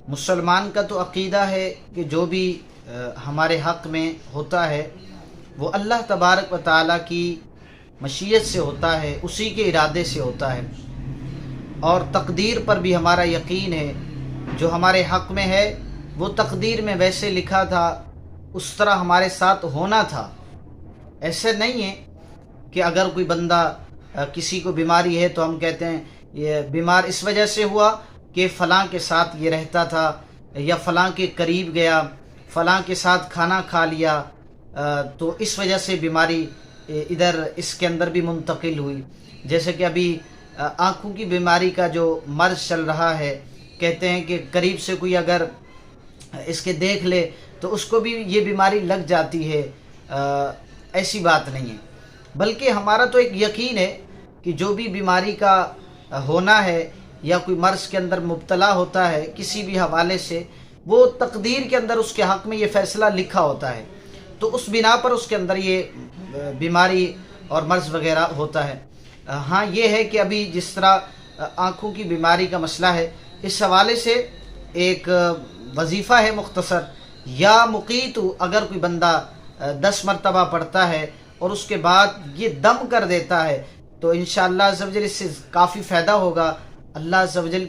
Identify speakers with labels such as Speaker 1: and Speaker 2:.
Speaker 1: مسلمان کا تو عقیدہ ہے کہ جو بھی ہمارے حق میں ہوتا ہے وہ اللہ تبارک و تعالیٰ کی مشیت سے ہوتا ہے، اسی کے ارادے سے ہوتا ہے، اور تقدیر پر بھی ہمارا یقین ہے۔ جو ہمارے حق میں ہے وہ تقدیر میں ویسے لکھا تھا، اس طرح ہمارے ساتھ ہونا تھا۔ ایسے نہیں ہے کہ اگر کوئی بندہ کسی کو بیماری ہے تو ہم کہتے ہیں یہ بیمار اس وجہ سے ہوا کہ فلاں کے ساتھ یہ رہتا تھا، یا فلاں کے قریب گیا، فلاں کے ساتھ کھانا کھا لیا، تو اس وجہ سے بیماری ادھر اس کے اندر بھی منتقل ہوئی۔ جیسے کہ ابھی آنکھوں کی بیماری کا جو مرض چل رہا ہے، کہتے ہیں کہ قریب سے کوئی اگر اس کے دیکھ لے تو اس کو بھی یہ بیماری لگ جاتی ہے۔ ایسی بات نہیں ہے، بلکہ ہمارا تو ایک یقین ہے کہ جو بھی بیماری کا ہونا ہے یا کوئی مرض کے اندر مبتلا ہوتا ہے کسی بھی حوالے سے، وہ تقدیر کے اندر اس کے حق میں یہ فیصلہ لکھا ہوتا ہے، تو اس بنا پر اس کے اندر یہ بیماری اور مرض وغیرہ ہوتا ہے۔ ہاں یہ ہے کہ ابھی جس طرح آنکھوں کی بیماری کا مسئلہ ہے، اس حوالے سے ایک وظیفہ ہے مختصر، یا مقیت، اگر کوئی بندہ 10 مرتبہ پڑھتا ہے اور اس کے بعد یہ دم کر دیتا ہے تو انشاءاللہ عز و جل اس سے کافی فائدہ ہوگا۔ اللہ عز و جل